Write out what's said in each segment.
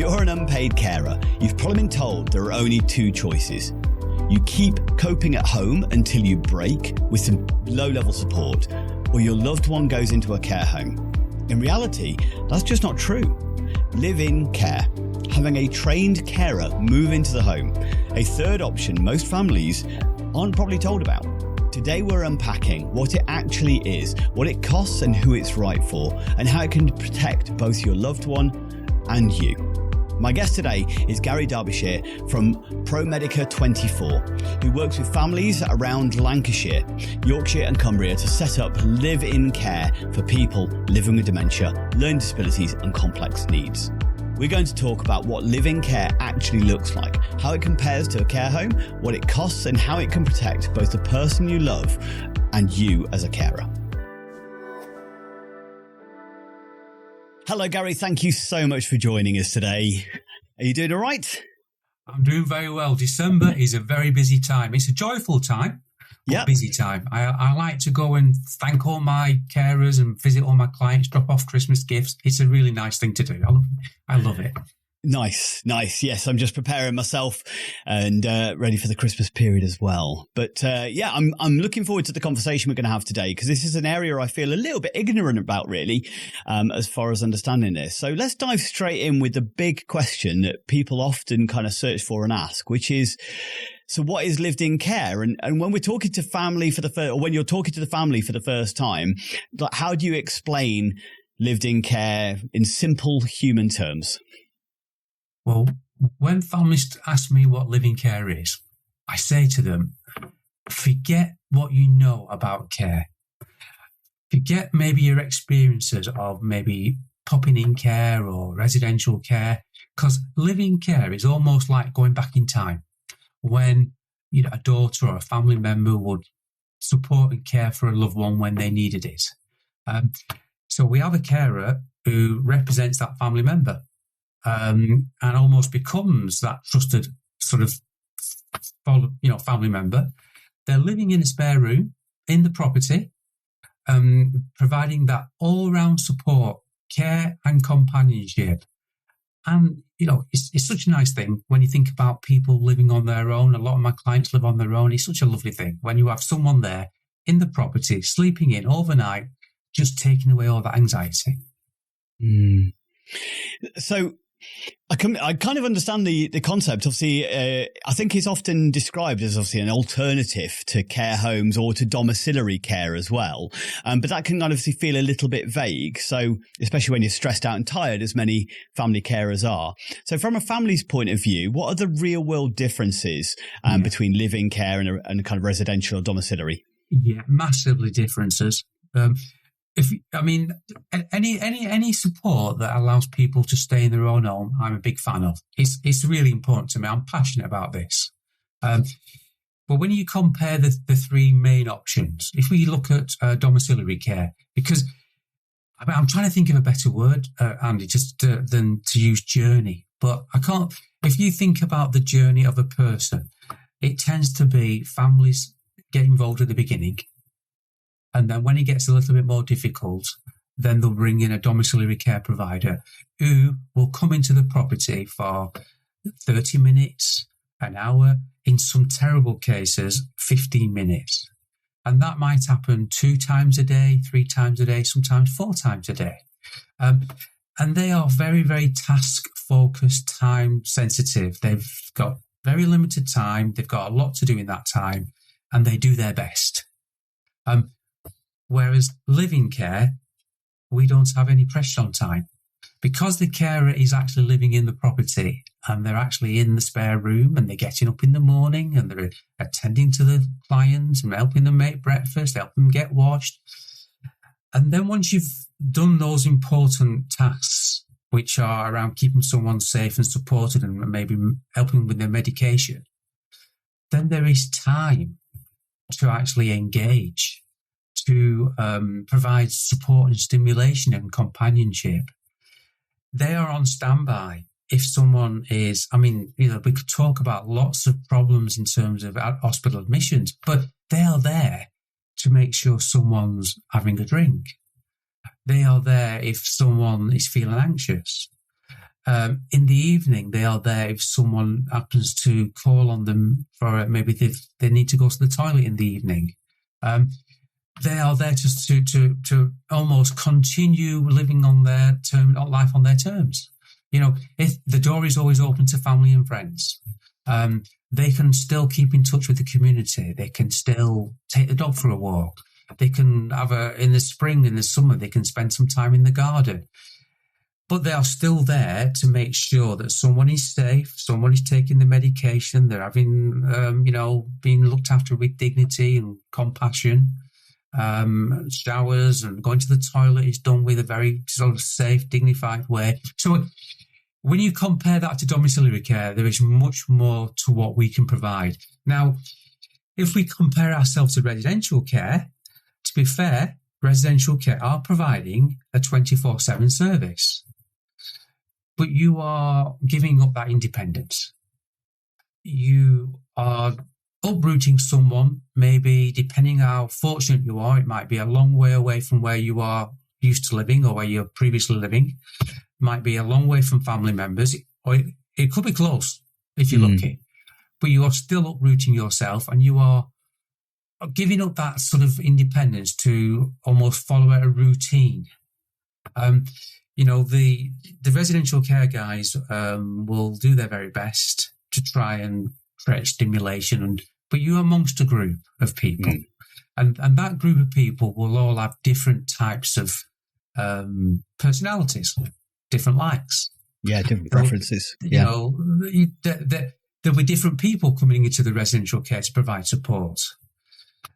you're an unpaid carer, you've probably been told there are only two choices. You keep coping at home until you break with some low-level support, or your loved one goes into a care home. In reality, that's just not true. Live-in care, having a trained carer move into the home, a third option most families aren't probably told about. Today we're unpacking what it actually is, what it costs and who it's right for, and how it can protect both your loved one and you. My guest today is Gary Derbyshire from ProMedica 24, who works with families around Lancashire, Yorkshire and Cumbria to set up live-in care for people living with dementia, learning disabilities and complex needs. We're going to talk about what live-in care actually looks like, how it compares to a care home, what it costs and how it can protect both the person you love and you as a carer. Hello, Gary. Thank you so much for joining us today. Are you doing all right? I'm doing very well. December is a very busy time. It's a joyful time, but busy time. I like to go and thank all my carers and visit all my clients, drop off Christmas gifts. It's a really nice thing to do. I love it. Nice. Yes, I'm just preparing myself and ready for the Christmas period as well. But I'm looking forward to the conversation we're going to have today because this is an area I feel a little bit ignorant about, really, as far as understanding this. So let's dive straight in with the big question that people often kind of search for and ask, which is, so what is lived-in care? And when we're talking to family for the first, or when you're talking to the family for the first time, like, how do you explain lived-in care in simple human terms? Well, when families ask me what living care is, I say to them, forget what you know about care. Forget maybe your experiences of maybe popping in care or residential care, because living care is almost like going back in time when a daughter or a family member would support and care for a loved one when they needed it. So we have a carer who represents that family member. And almost becomes that trusted sort of, family member. They're living in a spare room in the property, providing that all-round support, care and companionship. And, it's such a nice thing when you think about people living on their own. A lot of my clients live on their own. It's such a lovely thing when you have someone there in the property, sleeping in overnight, just taking away all that anxiety. So I kind of understand the concept. Obviously, I think it's often described as obviously an alternative to care homes or to domiciliary care as well. But that can obviously feel a little bit vague. So especially when you're stressed out and tired, as many family carers are. So from a family's point of view, what are the real world differences between live-in care and kind of residential or domiciliary? Yeah, massively differences. Any support that allows people to stay in their own home, I'm a big fan of. It's really important to me. I'm passionate about this. But when you compare the three main options, if we look at domiciliary care, because I'm trying to think of a better word, Andy, than to use journey. But I can't. If you think about the journey of a person, it tends to be families get involved at the beginning. And then when it gets a little bit more difficult, then they'll bring in a domiciliary care provider who will come into the property for 30 minutes, an hour, in some terrible cases, 15 minutes. And that might happen 2 times a day, 3 times a day, sometimes 4 times a day. And they are very, very task-focused, time-sensitive. They've got very limited time. They've got a lot to do in that time, and they do their best. Whereas live-in care, we don't have any pressure on time. Because the carer is actually living in the property and they're actually in the spare room and they're getting up in the morning and they're attending to the clients and helping them make breakfast, helping them get washed. And then once you've done those important tasks, which are around keeping someone safe and supported and maybe helping with their medication, then there is time to actually engage, to provide support and stimulation and companionship. They are on standby. If someone is, we could talk about lots of problems in terms of hospital admissions, but they are there to make sure someone's having a drink. They are there if someone is feeling anxious. In the evening, they are there if someone happens to call on them for maybe they need to go to the toilet in the evening. They are there just to almost continue living on their term, life on their terms. If the door is always open to family and friends, they can still keep in touch with the community. They can still take the dog for a walk. They can in the spring, in the summer, they can spend some time in the garden. But they are still there to make sure that someone is safe, someone is taking the medication, they're having, being looked after with dignity and compassion. Showers and going to the toilet is done with a very sort of safe, dignified way. So when you compare that to domiciliary care, there is much more to what we can provide. Now, if we compare ourselves to residential care, to be fair, residential care are providing a 24/7 service. But you are giving up that independence. You are uprooting someone, maybe depending how fortunate you are, it might be a long way away from where you are used to living or where you're previously living. It might be a long way from family members, or it could be close if you're lucky. But you are still uprooting yourself and you are giving up that sort of independence to almost follow a routine. The residential care guys will do their very best to try and create stimulation, but you're amongst a group of people, and that group of people will all have different types of personalities, different likes, different preferences. There'll be different people coming into the residential care to provide support.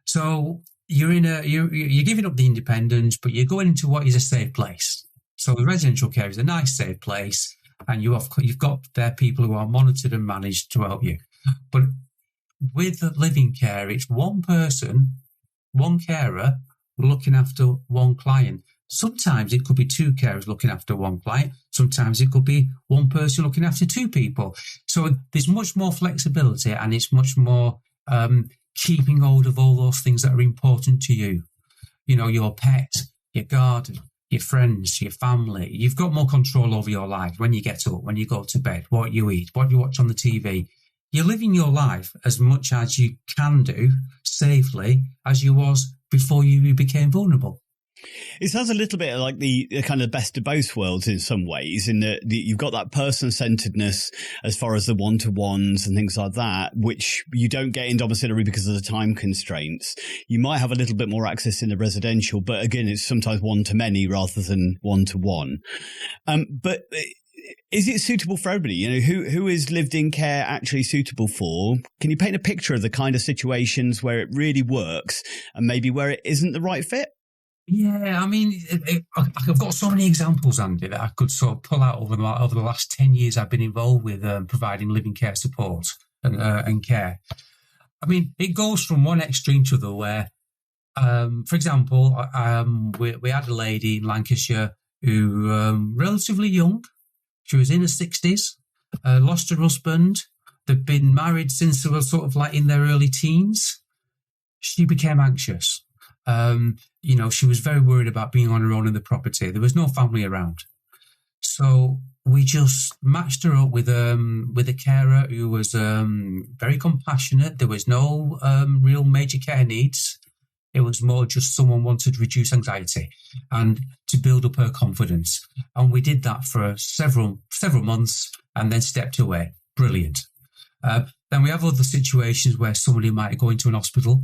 So you're giving up the independence, but you're going into what is a safe place. So the residential care is a nice, safe place, and you've got there people who are monitored and managed to help you. But with the living care, it's one person, one carer looking after one client. Sometimes it could be two carers looking after one client. Sometimes it could be one person looking after two people. So there's much more flexibility, and it's much more keeping hold of all those things that are important to you. Your pet, your garden, your friends, your family. You've got more control over your life when you get up, when you go to bed, what you eat, what you watch on the TV. You're living your life as much as you can do safely as you was before you became vulnerable. It sounds a little bit like the kind of best of both worlds in some ways, in that you've got that person-centeredness as far as the one-to-ones and things like that, which you don't get in domiciliary because of the time constraints. You might have a little bit more access in the residential, but again, it's sometimes one-to-many rather than one-to-one. But is it suitable for everybody? Who is lived-in care actually suitable for? Can you paint a picture of the kind of situations where it really works and maybe where it isn't the right fit? Yeah, I mean, I've got so many examples, Andy, that I could sort of pull out over the last 10 years I've been involved with providing living care support and care. I mean, it goes from one extreme to the other where, for example, we had a lady in Lancashire who, relatively young, she was in her 60s, lost her husband. They'd been married since they were sort of like in their early teens. She became anxious. She was very worried about being on her own in the property. There was no family around. So we just matched her up with a carer who was very compassionate. There was no real major care needs. It was more just someone wanted to reduce anxiety and to build up her confidence. And we did that for several months and then stepped away. Brilliant. Then we have other situations where somebody might go into an hospital.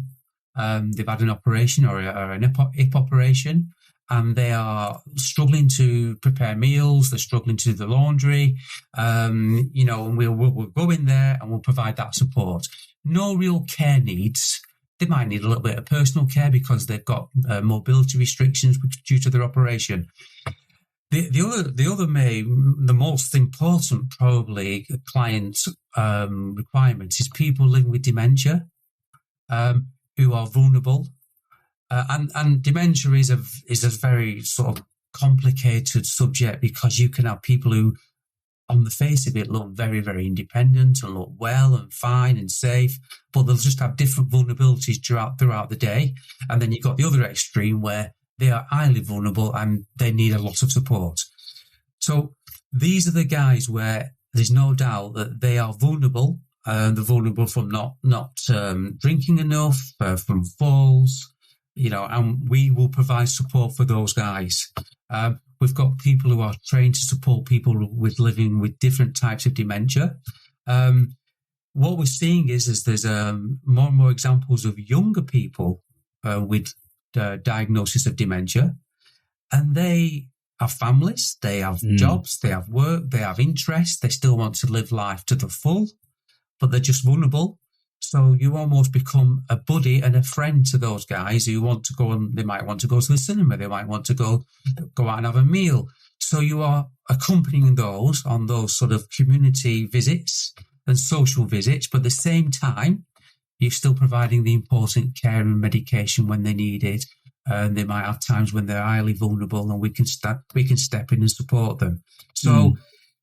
They've had an operation or an hip operation, and they are struggling to prepare meals. They're struggling to do the laundry, and we'll go in there and we'll provide that support. No real care needs. They might need a little bit of personal care because they've got mobility restrictions due to their operation. The most important probably client requirement is people living with dementia. Who are vulnerable, and dementia is a very sort of complicated subject because you can have people who, on the face of it, look very, very independent and look well and fine and safe, but they'll just have different vulnerabilities throughout the day. And then you've got the other extreme where they are highly vulnerable and they need a lot of support. So these are the guys where there's no doubt that they are vulnerable. They're vulnerable from not drinking enough, from falls, and we will provide support for those guys. We've got people who are trained to support people living with different types of dementia. What we're seeing is there's more and more examples of younger people with diagnosis of dementia, and they have families, they have jobs, they have work, they have interests, they still want to live life to the full, but they're just vulnerable. So you almost become a buddy and a friend to those guys who want to go, and they might want to go to the cinema, they might want to go out and have a meal. So you are accompanying those on those sort of community visits and social visits, but at the same time, you're still providing the important care and medication when they need it. And they might have times when they're highly vulnerable, and we can step in and support them. So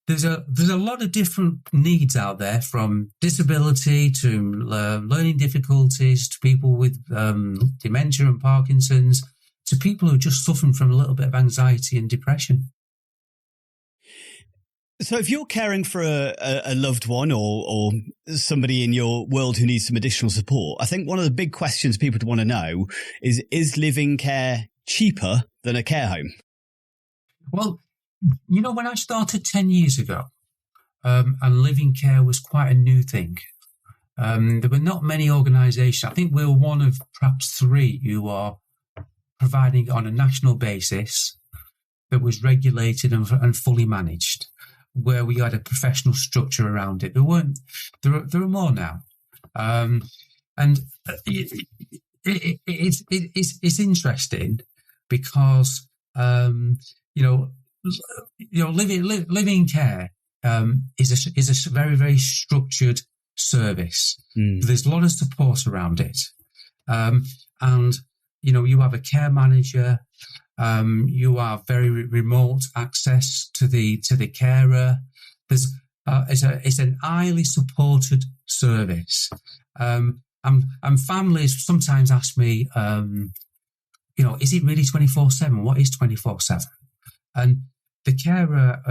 there's a lot of different needs out there, from disability to learning difficulties to people with dementia and Parkinson's to people who are just suffering from a little bit of anxiety and depression. So if you're caring for a loved one or somebody in your world who needs some additional support, I think one of the big questions people want to know is living care cheaper than a care home? Well, when I started 10 years ago, and living care was quite a new thing, there were not many organisations. I think we were one of perhaps three who are providing it on a national basis that was regulated and fully managed, where we had a professional structure around it. There are more now. And it's interesting because, living care is a very, very structured service. There's a lot of support around it. And you have a care manager. You have very remote access to the carer. It's an highly supported service. And families sometimes ask me, is it really 24/7? What is 24/7? And the carer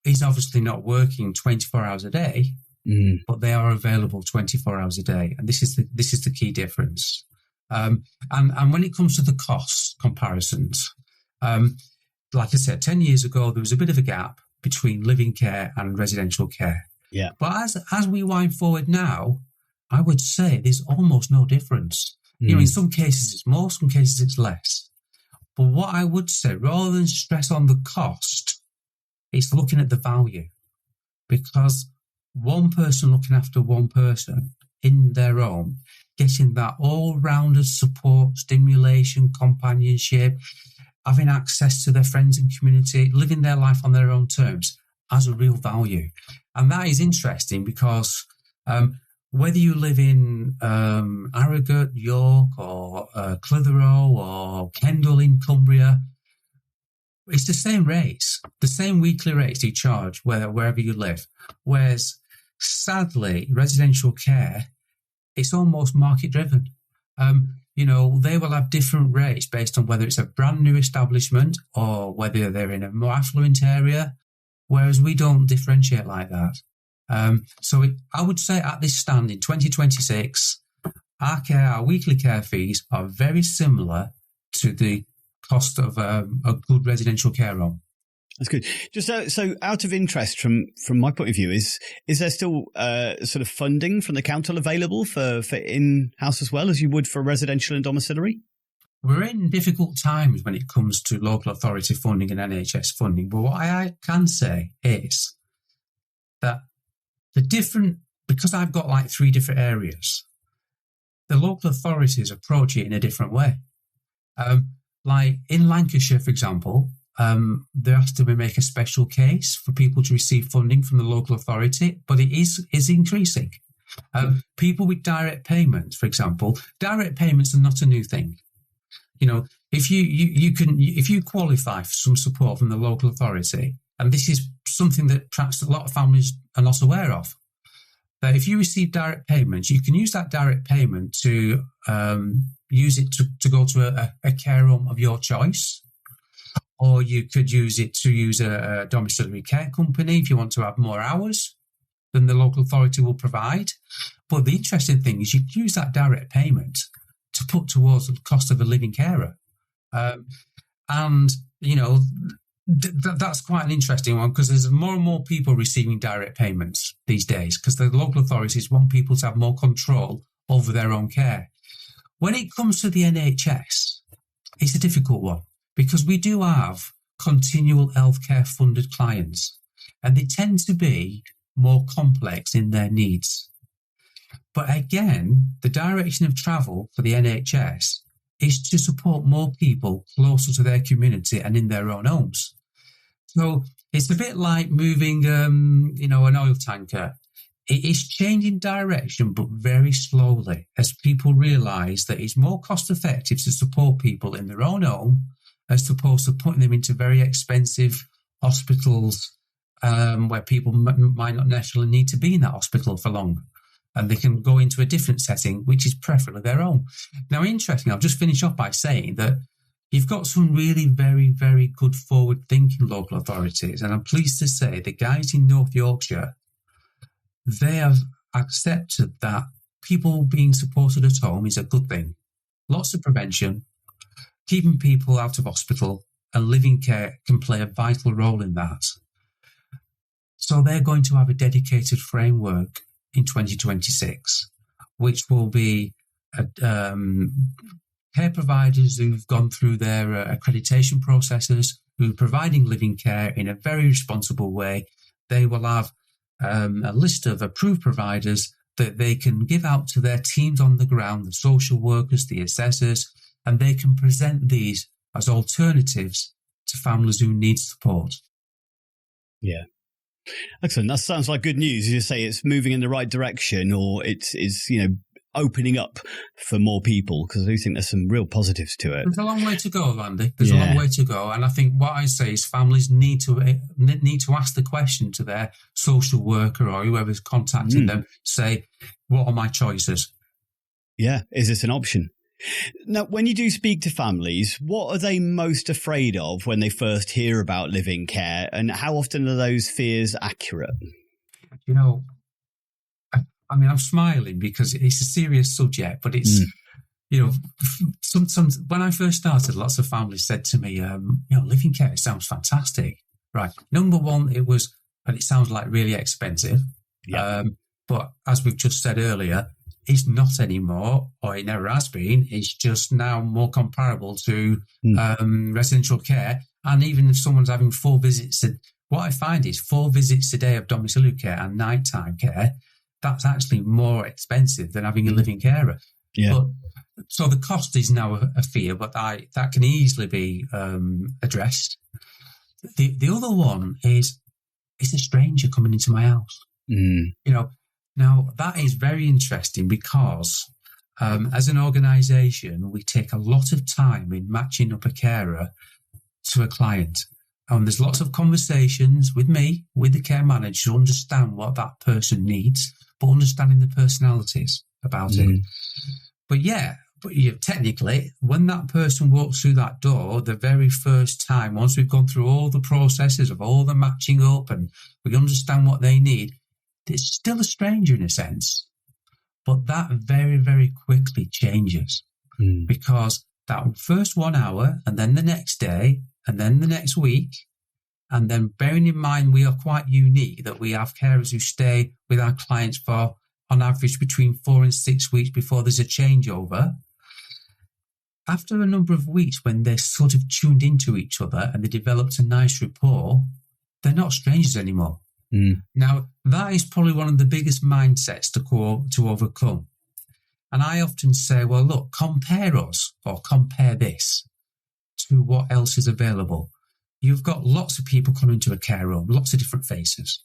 is obviously not working 24 hours a day, but they are available 24 hours a day. And this is the key difference. And when it comes to the cost comparisons, like I said, 10 years ago, there was a bit of a gap between living care and residential care. Yeah. But as we wind forward now, I would say there's almost no difference. In some cases it's more, some cases it's less. But what I would say, rather than stress on the cost, it's looking at the value. Because one person looking after one person in their home, getting that all-rounded support, stimulation, companionship, having access to their friends and community, living their life on their own terms, has a real value. And that is interesting because whether you live in Harrogate, York, or Clitheroe, or Kendal in Cumbria, it's the same rates, the same weekly rates you charge wherever you live. Whereas, sadly, residential care, it's almost market-driven. They will have different rates based on whether it's a brand new establishment or whether they're in a more affluent area, whereas we don't differentiate like that. I would say at this stand in 2026, our weekly care fees are very similar to the cost of a good residential care home. That's good. Just so out of interest from my point of view, is there still sort of funding from the council available for in-house as well as you would for residential and domiciliary? We're in difficult times when it comes to local authority funding and NHS funding. But what I can say is that because I've got like 3 different areas, the local authorities approach it in a different way. Like in Lancashire, for example, there has to make a special case for people to receive funding from the local authority, but it is increasing. People with direct payments, for example, direct payments are not a new thing. If you qualify for some support from the local authority, and this is something that perhaps a lot of families are not aware of, that if you receive direct payments, you can use that direct payment to use it to go to a care home of your choice. or you could use a domiciliary care company if you want to have more hours than the local authority will provide. But the interesting thing is you can use that direct payment to put towards the cost of a living carer. And, that's quite an interesting one, because there's more and more people receiving direct payments these days, because the local authorities want people to have more control over their own care. When it comes to the NHS, it's a difficult one, because we do have continual healthcare funded clients, and they tend to be more complex in their needs. But again, the direction of travel for the NHS is to support more people closer to their community and in their own homes. So it's a bit like moving, an oil tanker. It is changing direction, but very slowly, as people realise that it's more cost effective to support people in their own home as opposed to putting them into very expensive hospitals where people might not necessarily need to be in that hospital for long. And they can go into a different setting, which is preferably their own. Now, interesting, I'll just finish off by saying that you've got some really very, very good forward-thinking local authorities. And I'm pleased to say the guys in North Yorkshire, they have accepted that people being supported at home is a good thing. Lots of prevention, keeping people out of hospital, and living care can play a vital role in that. So they're going to have a dedicated framework in 2026, which will be care providers who've gone through their accreditation processes, who are providing living care in a very responsible way. They will have a list of approved providers that they can give out to their teams on the ground, the social workers, the assessors, and they can present these as alternatives to families who need support. Yeah. Excellent. That sounds like good news. You say it's moving in the right direction, or it's opening up for more people, because I do think there's some real positives to it. There's a long way to go, Andy. There's a long way to go. And I think what I say is families need to ask the question to their social worker or whoever's contacting them, say, what are my choices? Yeah. Is this an option? Now, when you do speak to families, what are they most afraid of when they first hear about living care, and how often are those fears accurate? I'm smiling because it's a serious subject, but it's, sometimes when I first started, lots of families said to me, living care sounds fantastic. Right. Number one, it sounds like really expensive. Yeah. But as we've just said earlier, it's not anymore, or it never has been. It's just now more comparable to residential care. And even if someone's having 4 visits, what I find is 4 visits a day of domiciliary care and nighttime care, that's actually more expensive than having a living carer. Yeah. So the cost is now a fear, but that can easily be addressed. The other one is a stranger coming into my house. Now, that is very interesting because as an organisation, we take a lot of time in matching up a carer to a client. And there's lots of conversations with me, with the care manager, to understand what that person needs, but understanding the personalities about it. But technically, when that person walks through that door, the very first time, once we've gone through all the processes of all the matching up and we understand what they need, it's still a stranger in a sense, but that very, very quickly changes because that first 1 hour and then the next day and then the next week, and then bearing in mind we are quite unique that we have carers who stay with our clients for, on average, between 4 and 6 weeks before there's a changeover. After a number of weeks, when they're sort of tuned into each other and they developed a nice rapport, they're not strangers anymore. Now, that is probably one of the biggest mindsets to overcome. And I often say, well, look, compare us or compare this to what else is available. You've got lots of people coming to a care home, lots of different faces.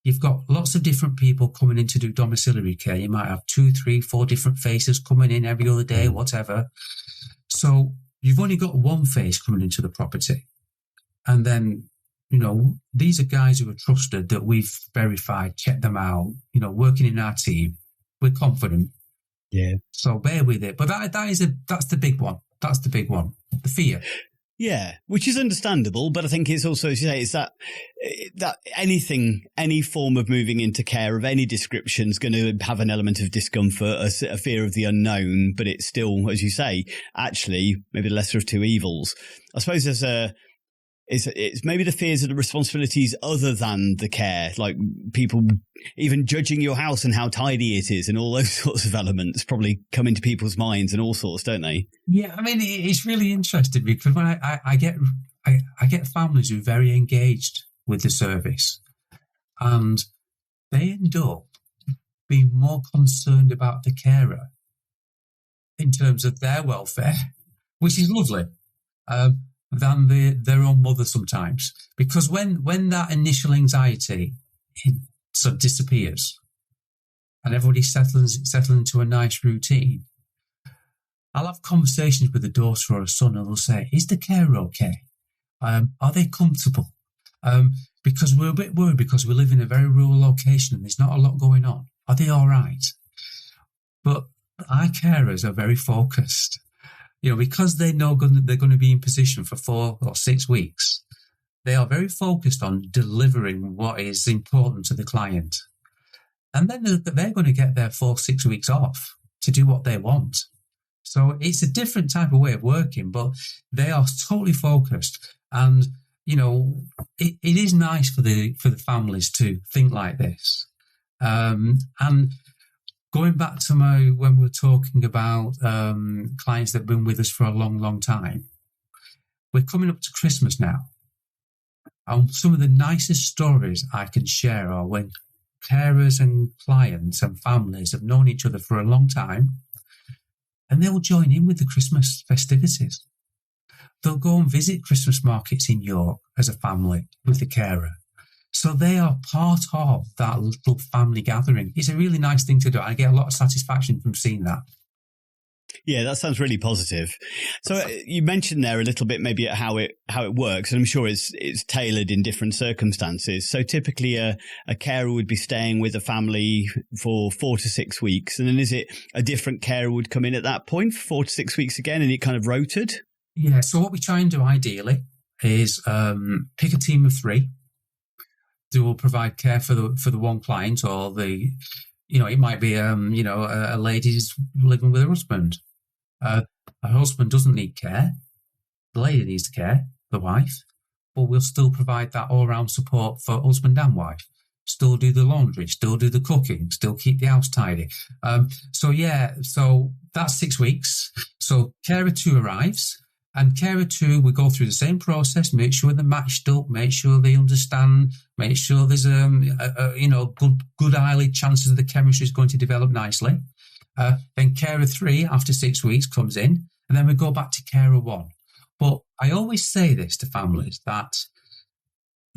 You've got lots of different people coming in to do domiciliary care. You might have 2, 3, 4 different faces coming in every other day, whatever. So you've only got one face coming into the property. And then, these are guys who are trusted, that we've verified, checked them out, working in our team. We're confident. Yeah. So bear with it. But that's the big one. That's the big one. The fear. Yeah, which is understandable, but I think it's also, as you say, it's that any form of moving into care of any description is going to have an element of discomfort, a fear of the unknown, but it's still, as you say, actually maybe the lesser of two evils. I suppose it's maybe the fears of the responsibilities other than the care, like people even judging your house and how tidy it is and all those sorts of elements probably come into people's minds and all sorts, don't they? Yeah, I mean, it's really interesting because when I get families who are very engaged with the service and they end up being more concerned about the carer in terms of their welfare, which is lovely, than their own mother sometimes. Because when that initial anxiety sort of disappears and everybody settles into a nice routine, I'll have conversations with a daughter or a son and they'll say, is the carer okay? Are they comfortable? Because we're a bit worried because we live in a very rural location and there's not a lot going on. Are they all right? But our carers are very focused. Because they know they're going to be in position for 4 or 6 weeks, they are very focused on delivering what is important to the client. And then they're going to get their 4-6 weeks off to do what they want. So it's a different type of way of working, but they are totally focused. And, it is nice for the families to think like this. And going back to when we were talking about clients that have been with us for a long, long time, we're coming up to Christmas now. And some of the nicest stories I can share are when carers and clients and families have known each other for a long time and they'll join in with the Christmas festivities. They'll go and visit Christmas markets in York as a family with the carer. So they are part of that little family gathering. It's a really nice thing to do. I get a lot of satisfaction from seeing that. Yeah, that sounds really positive. So you mentioned there a little bit maybe at how it works, and I'm sure it's tailored in different circumstances. So typically a carer would be staying with a family for 4 to 6 weeks, and then is it a different carer would come in at that point for 4 to 6 weeks again, and it kind of rotated? Yeah, so what we try and do ideally is pick a team of 3 who will provide care for the one client, or it might be a lady who's living with her husband. Her husband doesn't need care. The lady needs care, the wife, but we'll still provide that all-round support for husband and wife. Still do the laundry, still do the cooking, still keep the house tidy. So that's 6 weeks. So carer 2 arrives. And carer 2, we go through the same process, make sure they're matched up, make sure they understand, make sure there's good highly chances of the chemistry is going to develop nicely. Then carer 3, after 6 weeks, comes in, and then we go back to carer 1. But I always say this to families, that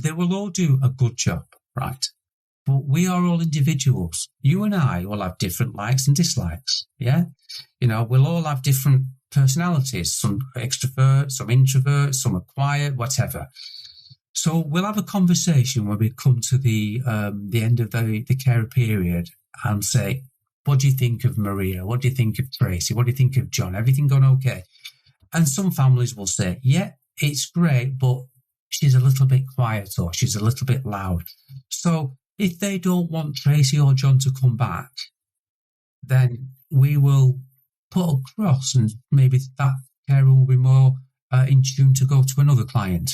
they will all do a good job, right? But we are all individuals. You and I will have different likes and dislikes, yeah? We'll all have different personalities, some extroverts, some introverts, some are quiet, whatever. So we'll have a conversation when we come to the end of the care period and say, what do you think of Maria? What do you think of Tracy? What do you think of John? Everything gone okay? And some families will say, yeah, it's great, but she's a little bit quiet or she's a little bit loud. So if they don't want Tracy or John to come back, then we will put a cross, and maybe that carer will be more in tune to go to another client.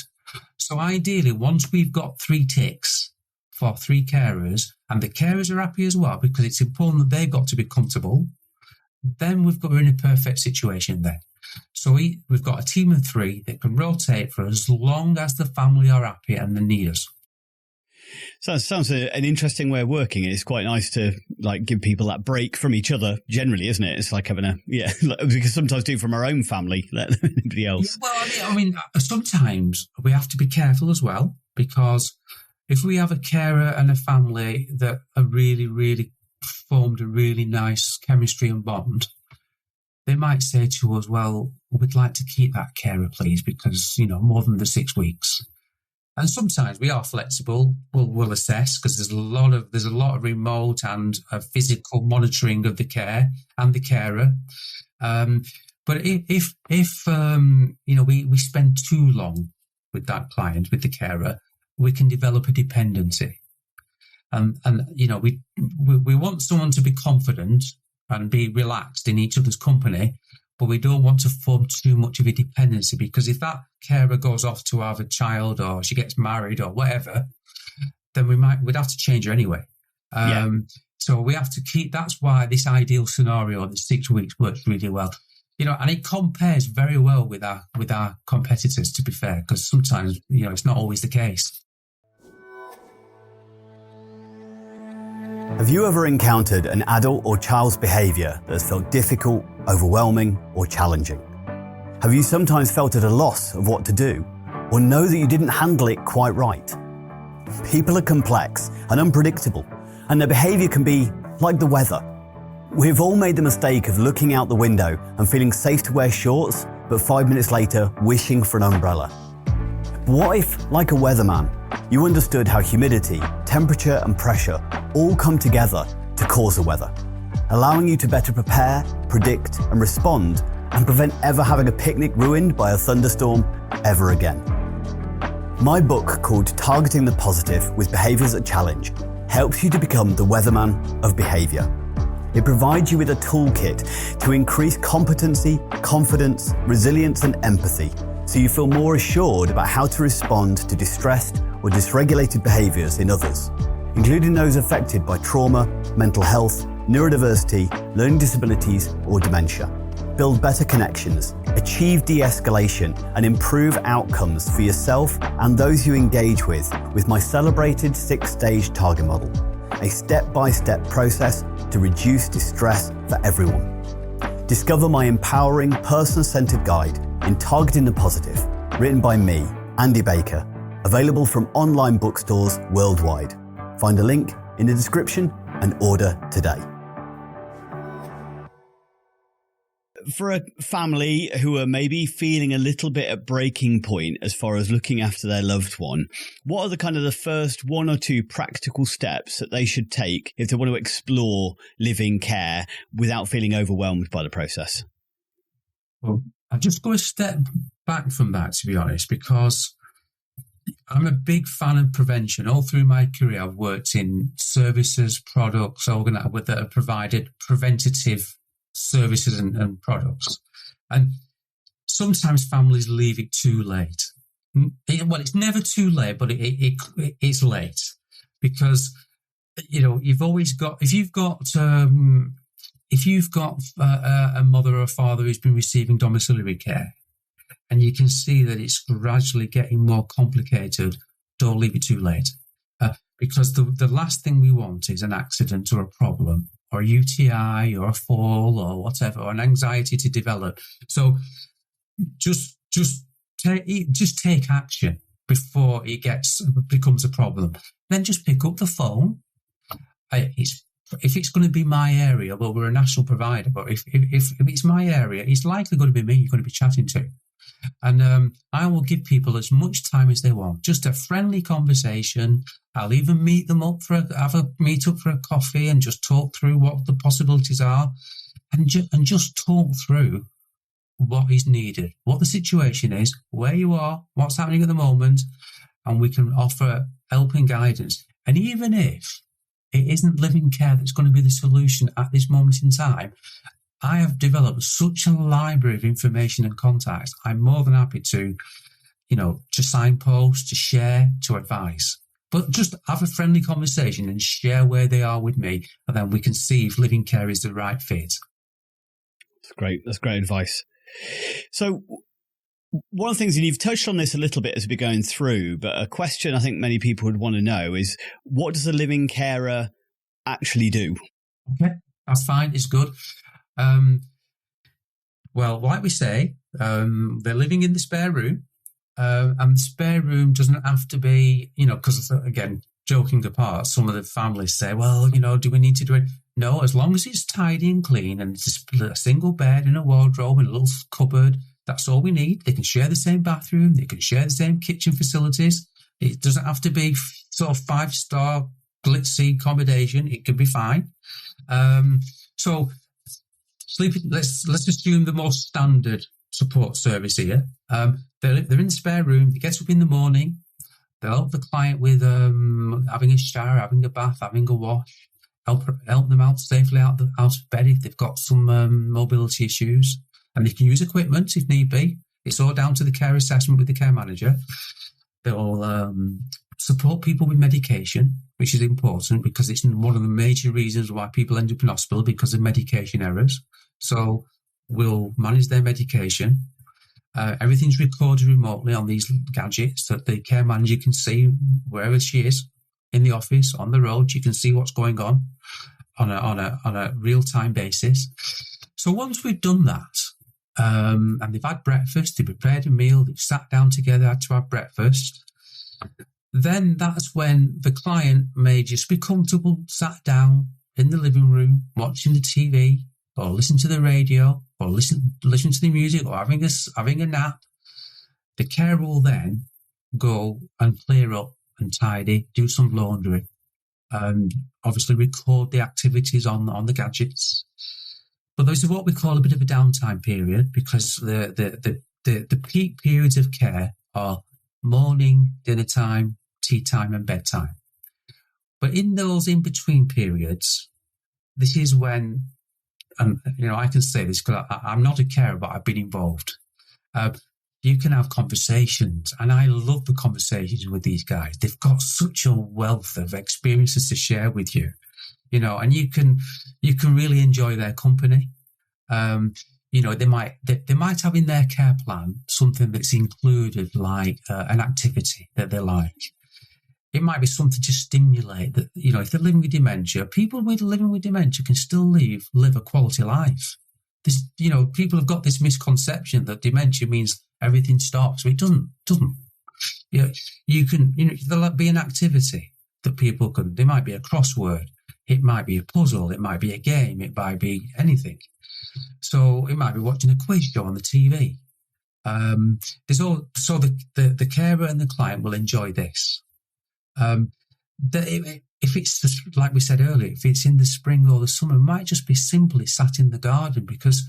So ideally, once we've got 3 ticks for 3 carers, and the carers are happy as well, because it's important that they've got to be comfortable, then we're in a perfect situation then. So we've got a team of 3 that can rotate for as long as the family are happy and they need us. So it sounds an interesting way of working. It's quite nice to give people that break from each other generally, isn't it? It's like having we can sometimes do from our own family, let anybody else. Yeah, well, I mean, sometimes we have to be careful as well, because if we have a carer and a family that are really, really formed a really nice chemistry and bond, they might say to us, well, we'd like to keep that carer, please, because, more than the 6 weeks. And sometimes we are flexible. We'll assess, because there's a lot of remote and physical monitoring of the care and the carer. But if we spend too long with that client, with the carer, we can develop a dependency. And we want someone to be confident and be relaxed in each other's company, but we don't want to form too much of a dependency, because if that carer goes off to have a child or she gets married or whatever, then we'd have to change her anyway. So we have to keep. That's why this ideal scenario, the 6 weeks, works really well. And it compares very well with our competitors, to be fair, because sometimes it's not always the case. Have you ever encountered an adult or child's behaviour that has felt difficult, overwhelming, or challenging? Have you sometimes felt at a loss of what to do, or know that you didn't handle it quite right? People are complex and unpredictable, and their behaviour can be like the weather. We've all made the mistake of looking out the window and feeling safe to wear shorts, but 5 minutes later wishing for an umbrella. What if, like a weatherman, you understood how humidity, temperature and pressure all come together to cause the weather, allowing you to better prepare, predict and respond, and prevent ever having a picnic ruined by a thunderstorm ever again? My book, called Targeting the Positive with Behaviours that Challenge, helps you to become the weatherman of behaviour. It provides you with a toolkit to increase competency, confidence, resilience and empathy, so you feel more assured about how to respond to distressed or dysregulated behaviours in others, including those affected by trauma, mental health, neurodiversity, learning disabilities or dementia. Build better connections, achieve de-escalation and improve outcomes for yourself and those you engage with my celebrated 6-stage target model, a step-by-step process to reduce distress for everyone. Discover my empowering, person-centered guide in Targeting the Positive, written by me, Andy Baker, available from online bookstores worldwide. Find a link in the description and order today. For a family who are maybe feeling a little bit at breaking point as far as looking after their loved one, what are the first 1 or 2 practical steps that they should take if they want to explore living care without feeling overwhelmed by the process? Well, I'll just go a step back from that, to be honest, because I'm a big fan of prevention. All through my career, I've worked in services, products, that have provided preventative services and products. And sometimes families leave it too late. It's never too late, but it's late, because you've always got, if you've got a mother or a father who's been receiving domiciliary care, and you can see that it's gradually getting more complicated, don't leave it too late. Because the last thing we want is an accident or a problem, or a UTI or a fall or whatever, or an anxiety to develop. So just take action before it becomes a problem. Then just pick up the phone. If it's going to be my area, well, we're a national provider, but if it's my area, it's likely going to be me you're going to be chatting to. And I will give people as much time as they want, just a friendly conversation. I'll even meet them up have a meet up for a coffee and just talk through what the possibilities are, and just talk through what is needed, what the situation is, where you are, what's happening at the moment, and we can offer help and guidance. And even if it isn't living care that's going to be the solution at this moment in time, I have developed such a library of information and contacts. I'm more than happy to signpost, to share, to advise. But just have a friendly conversation and share where they are with me, and then we can see if living care is the right fit. That's great. That's great advice. So one of the things, and you've touched on this a little bit as we're going through, but a question I think many people would want to know is, what does a living carer actually do? Okay, that's fine. It's good. Well, like we say, they're living in the spare room, and the spare room doesn't have to be, because again, joking apart, some of the families say, well, do we need to do it? No, as long as it's tidy and clean and it's a single bed and a wardrobe and a little cupboard, that's all we need. They can share the same bathroom. They can share the same kitchen facilities. It doesn't have to be sort of 5-star glitzy accommodation. It can be fine. So sleeping. Let's assume the most standard support service here. They're in the spare room. They get up in the morning. They'll help the client with having a shower, having a bath, having a wash. Help them out safely out of bed if they've got some mobility issues, and they can use equipment if need be. It's all down to the care assessment with the care manager. They'll support people with medication, which is important because it's one of the major reasons why people end up in hospital, because of medication errors. So we'll manage their medication. Everything's recorded remotely on these gadgets that the care manager can see wherever she is, in the office, on the road. You can see what's going on a real-time basis. So once we've done that, and they've had breakfast, they've prepared a meal, they've sat down together, had to have breakfast, then that's when the client may just be comfortable, sat down in the living room, watching the TV, or listen to the radio, or listen to the music, or having a nap. The carer will then go and clear up and tidy, do some laundry, and obviously record the activities on the gadgets. But this is what we call a bit of a downtime period, because the peak periods of care are morning, dinner time, tea time, and bedtime. But in those in-between periods, this is when, and I can say this because I'm not a carer, but I've been involved. You can have conversations, and I love the conversations with these guys. They've got such a wealth of experiences to share with you, and you can really enjoy their company. They might have in their care plan something that's included, like an activity that they like. It might be something to stimulate that, if they're living with dementia, people living with dementia can still live a quality life. This, people have got this misconception that dementia means everything stops. It doesn't. There'll be an activity that people can, there might be a crossword, it might be a puzzle, it might be a game, it might be anything. So it might be watching a quiz show on the TV. The carer and the client will enjoy this. If it's, like we said earlier, if it's in the spring or the summer, it might just be simply sat in the garden, because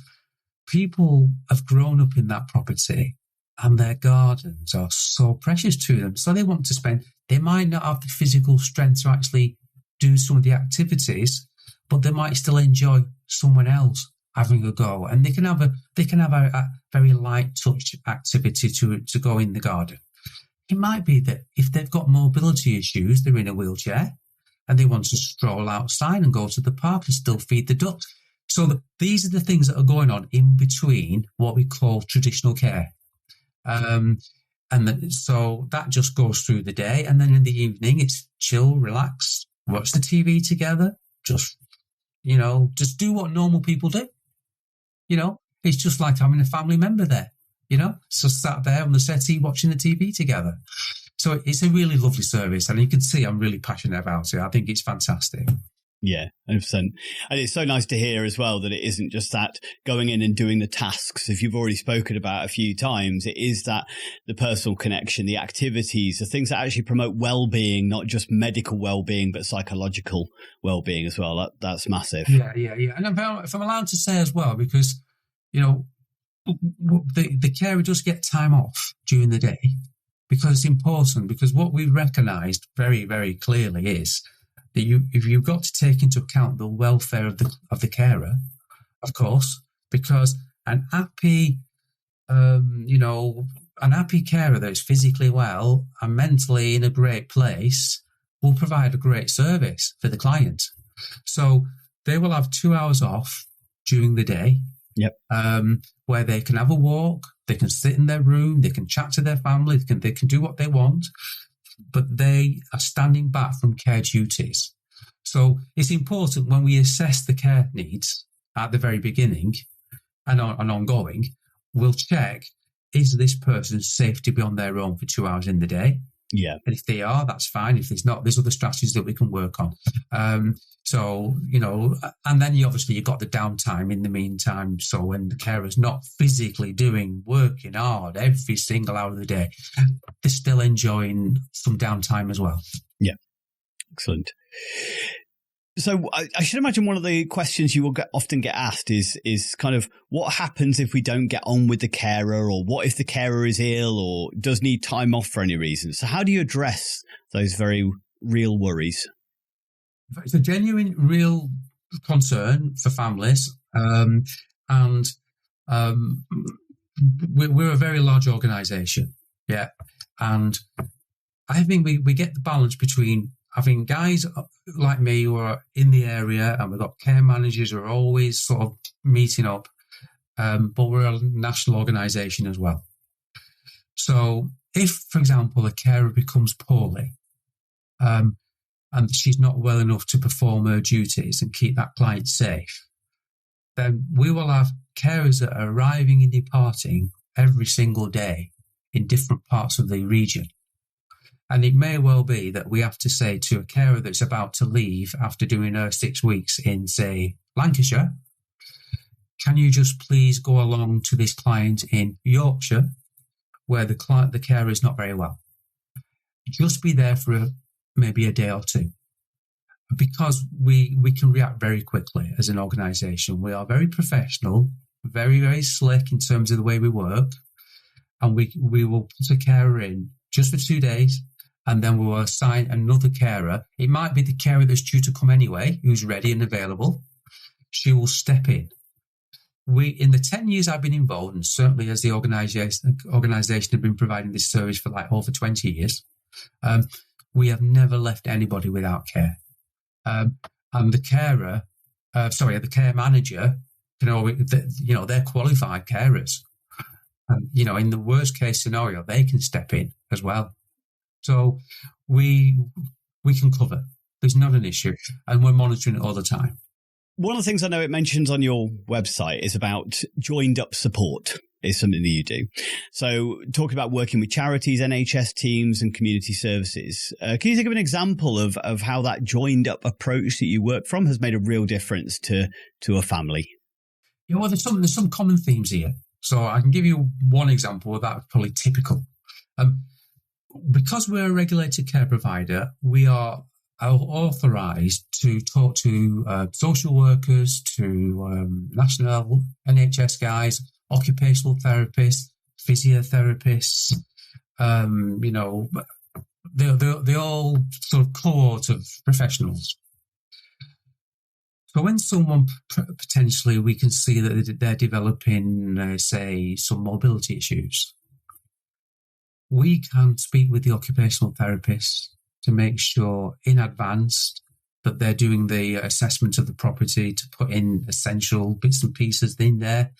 people have grown up in that property and their gardens are so precious to them. So they want to they might not have the physical strength to actually do some of the activities, but they might still enjoy someone else having a go. And they can have a very light touch activity to go in the garden. It might be that if they've got mobility issues, they're in a wheelchair, and they want to stroll outside and go to the park and still feed the ducks. So these are the things that are going on in between what we call traditional care. So that just goes through the day. And then in the evening, it's chill, relax, watch the TV together. Just do what normal people do. It's just like having a family member there, so sat there on the settee watching the TV together. So it's a really lovely service, and you can see I'm really passionate about it. I think it's fantastic. Yeah, 100%. And it's so nice to hear as well that it isn't just that going in and doing the tasks, if you've already spoken about a few times. It is that the personal connection, the activities, the things that actually promote well-being, not just medical well-being, but psychological well-being as well. That's massive. Yeah. And if I'm allowed to say as well, because, the carer does get time off during the day, because it's important, because what we've recognised very, very clearly is that if you've got to take into account the welfare of the carer, of course, because an happy carer that is physically well and mentally in a great place will provide a great service for the client. So they will have 2 hours off during the day. Yep. Where they can have a walk, they can sit in their room, they can chat to their family, they can do what they want, but they are standing back from care duties. So it's important when we assess the care needs at the very beginning and ongoing, we'll check, is this person safe to be on their own for 2 hours in the day? Yeah. And if they are, that's fine. If there's not, there's other strategies that we can work on. And then you've got the downtime in the meantime. So when the carer's not physically working hard every single hour of the day, they're still enjoying some downtime as well. Yeah. Excellent. So I should imagine one of the questions you will often get asked is kind of what happens if we don't get on with the carer, or what if the carer is ill or does need time off for any reason? So how do you address those very real worries? It's a genuine, real concern for families. We're a very large organisation. Yeah. And I think we get the balance between having guys like me who are in the area, and we've got care managers who are always sort of meeting up, but we're a national organisation as well. So if, for example, a carer becomes poorly and she's not well enough to perform her duties and keep that client safe, then we will have carers that are arriving and departing every single day in different parts of the region. And it may well be that we have to say to a carer that's about to leave after doing her 6 weeks in, say, Lancashire, can you just please go along to this client in Yorkshire where the carer is not very well? Just be there for maybe a day or two. Because we can react very quickly as an organisation. We are very professional, very, very slick in terms of the way we work. And we will put a carer in just for 2 days, and then we will assign another carer. It might be the carer that's due to come anyway, who's ready and available. She will step in. In the 10 years I've been involved, and certainly as the organisation have been providing this service for like over 20 years, we have never left anybody without care. And the care manager, they're qualified carers. And, in the worst case scenario, they can step in as well. So we can cover. There's not an issue. And we're monitoring it all the time. One of the things I know it mentions on your website is about joined up support is something that you do. So talking about working with charities, NHS teams and community services. Can you think of an example of how that joined up approach that you work from has made a real difference to a family? Yeah, well, there's some common themes here. So I can give you one example that's probably typical. Because we're a regulated care provider, we are authorised to talk to social workers, to national NHS guys, occupational therapists, physiotherapists, they're all sort of cohort of professionals. So when someone potentially we can see that they're developing, say, some mobility issues, we can speak with the occupational therapist to make sure in advance that they're doing the assessment of the property, to put in essential bits and pieces in there,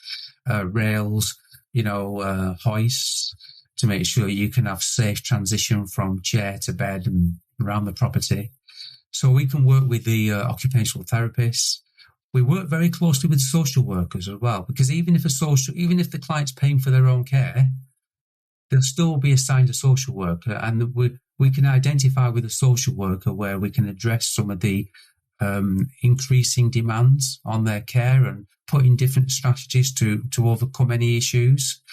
rails, hoists, to make sure you can have safe transition from chair to bed and around the property. So we can work with the occupational therapists. We work very closely with social workers as well, because even if the client's paying for their own care, they'll still be assigned a social worker, and we can identify with a social worker where we can address some of the increasing demands on their care and put in different strategies to overcome any issues.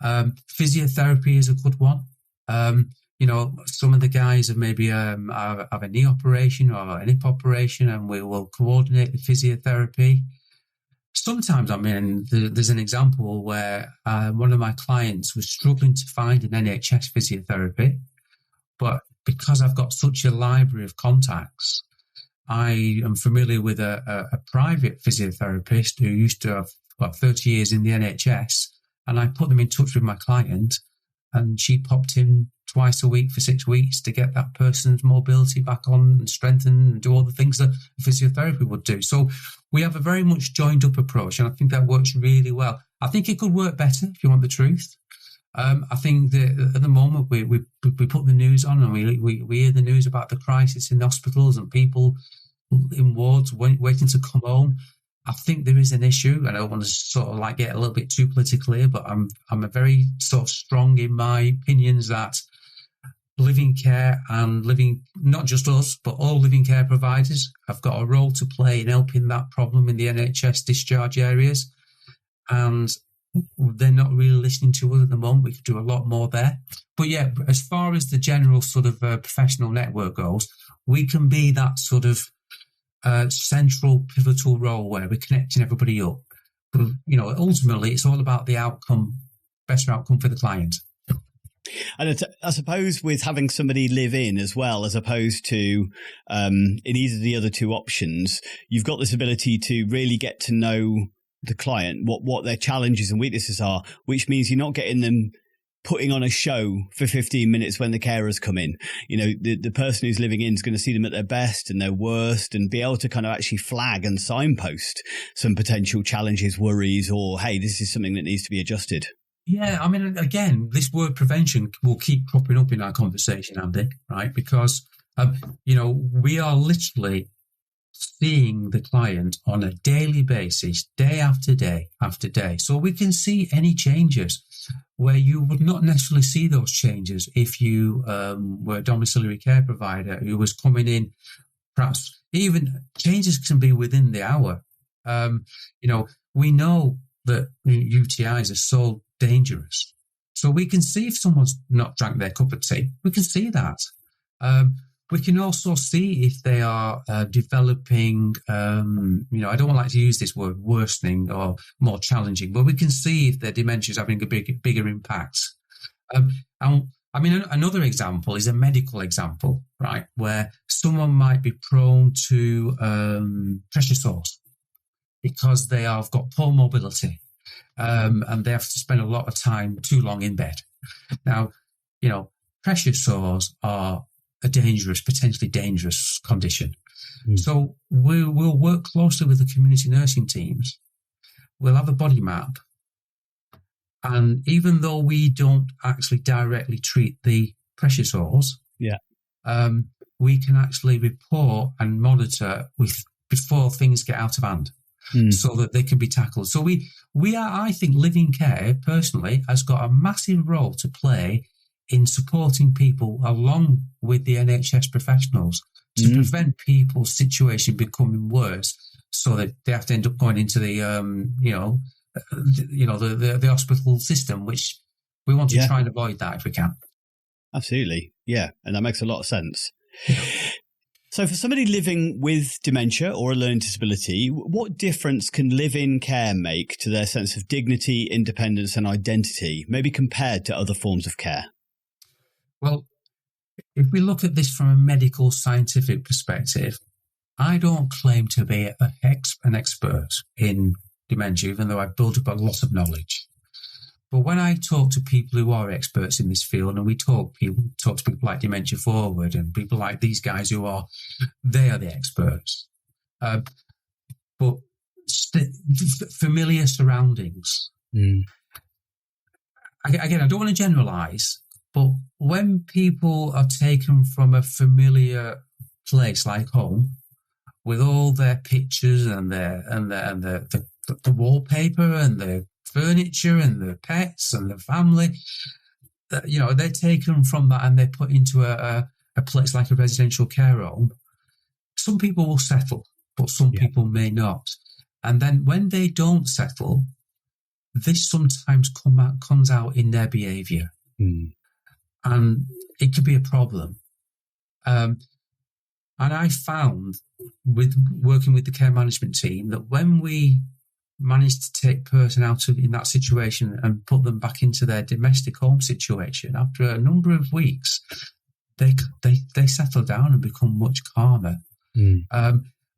Physiotherapy is a good one. Some of the guys have maybe have a knee operation or an hip operation, and we will coordinate the physiotherapy. Sometimes, there's an example where one of my clients was struggling to find an NHS physiotherapy, but because I've got such a library of contacts, I am familiar with a private physiotherapist who used to have about 30 years in the NHS, and I put them in touch with my client, and she popped in twice a week for 6 weeks to get that person's mobility back on and strengthen and do all the things that physiotherapy would do. So we have a very much joined up approach, and I think that works really well. I think it could work better, if you want the truth. I think that at the moment we put the news on, and we hear the news about the crisis in hospitals and people in wards waiting to come home. I think there is an issue, and I don't want to sort of get a little bit too political here, but I'm a very sort of strong in my opinions that living care and not just us, but all living care providers have got a role to play in helping that problem in the NHS discharge areas. And they're not really listening to us at the moment. We could do a lot more there. But yeah, as far as the general sort of professional network goes, we can be that sort of central pivotal role where we're connecting everybody up. But, ultimately, it's all about the outcome, better outcome for the client. And I suppose with having somebody live in as well, as opposed to in either of the other two options, you've got this ability to really get to know the client, what their challenges and weaknesses are, which means you're not getting them putting on a show for 15 minutes when the carers come in. The person who's living in is going to see them at their best and their worst and be able to kind of actually flag and signpost some potential challenges, worries, or, hey, this is something that needs to be adjusted. Yeah, I mean, again, this word prevention will keep cropping up in our conversation, Andy, right? Because, we are literally seeing the client on a daily basis, day after day after day. So we can see any changes where you would not necessarily see those changes if you were a domiciliary care provider who was coming in. Perhaps even changes can be within the hour. We know that UTIs are so dangerous. So we can see if someone's not drank their cup of tea. We can see that. We can also see if they are developing, I don't like to use this word worsening or more challenging, but we can see if their dementia is having a bigger impact. Another example is a medical example, right, where someone might be prone to pressure sores because they have got poor mobility and they have to spend a lot of time too long in bed. Now, pressure sores are a potentially dangerous condition. So we'll work closely with the community nursing teams. We'll have a body map. And even though we don't actually directly treat the pressure sores, we can actually report and monitor before things get out of hand so that they can be tackled. So I think Living Care, personally, has got a massive role to play in supporting people along with the NHS professionals to prevent people's situation becoming worse, so that they have to end up going into the the hospital system, which we want to try and avoid that if we can. Absolutely, yeah, and that makes a lot of sense. So, for somebody living with dementia or a learning disability, what difference can live-in care make to their sense of dignity, independence, and identity, maybe compared to other forms of care? Well, if we look at this from a medical scientific perspective, I don't claim to be an expert in dementia, even though I've built up a lot of knowledge. But when I talk to people who are experts in this field, and we talk to people like Dementia Forward and people like these guys they are the experts. But familiar surroundings. Again, I don't want to generalize, but when people are taken from a familiar place like home, with all their pictures and the wallpaper and the furniture and the pets and the family, they're taken from that and they're put into a place like a residential care home. Some people will settle, but some people may not. And then when they don't settle, this sometimes comes out in their behaviour. And it could be a problem. And I found, with working with the care management team, that when we managed to take person out of in that situation and put them back into their domestic home situation, after a number of weeks, they settle down and become much calmer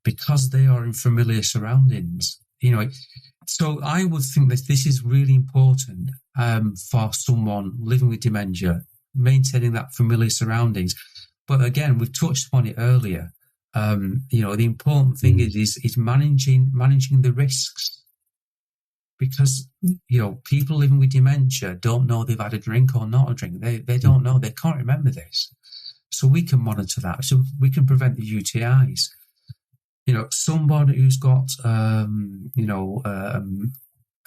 because they are in familiar surroundings. So I would think that this is really important for someone living with dementia, maintaining that familiar surroundings. But again, we've touched upon it earlier. The important thing is managing the risks. Because, people living with dementia don't know they've had a drink or not a drink. They don't know. They can't remember this. So we can monitor that. So we can prevent the UTIs. Somebody who's got, an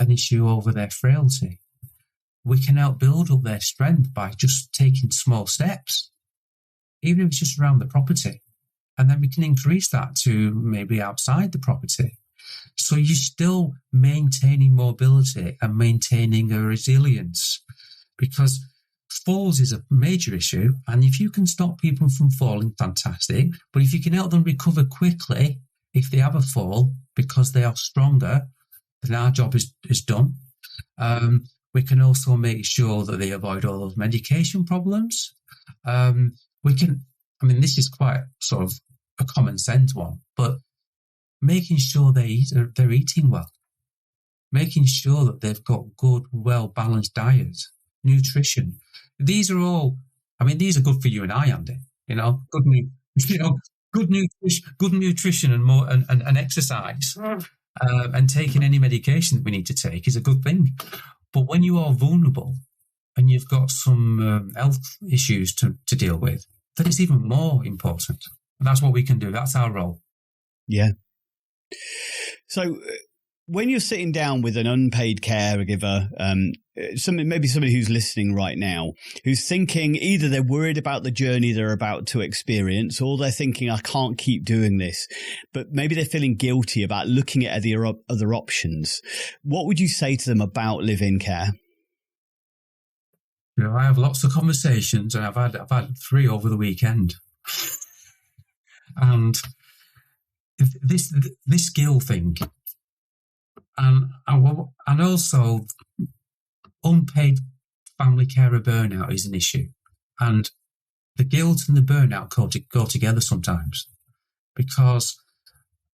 issue over their frailty, we can help build up their strength by just taking small steps, even if it's just around the property. And then we can increase that to maybe outside the property. So you're still maintaining mobility and maintaining a resilience, because falls is a major issue. And if you can stop people from falling, fantastic. But if you can help them recover quickly, if they have a fall, because they are stronger, then our job is done. We can also make sure that they avoid all those medication problems. This is quite sort of a common sense one, but making sure they're eating well, making sure that they've got good, well-balanced diet, nutrition. These are all, these are good for you and I, Andy. Good nutrition and more and exercise, and taking any medication that we need to take is a good thing. But when you are vulnerable and you've got some health issues to deal with, then it's even more important. And that's what we can do. That's our role. Yeah. So when you're sitting down with an unpaid caregiver, somebody who's listening right now, who's thinking either they're worried about the journey they're about to experience, or they're thinking, I can't keep doing this, but maybe they're feeling guilty about looking at other options. What would you say to them about live-in care? I have lots of conversations, and I've had 3 over the weekend. And this guilt thing, and also unpaid family carer burnout is an issue. And the guilt and the burnout go together sometimes,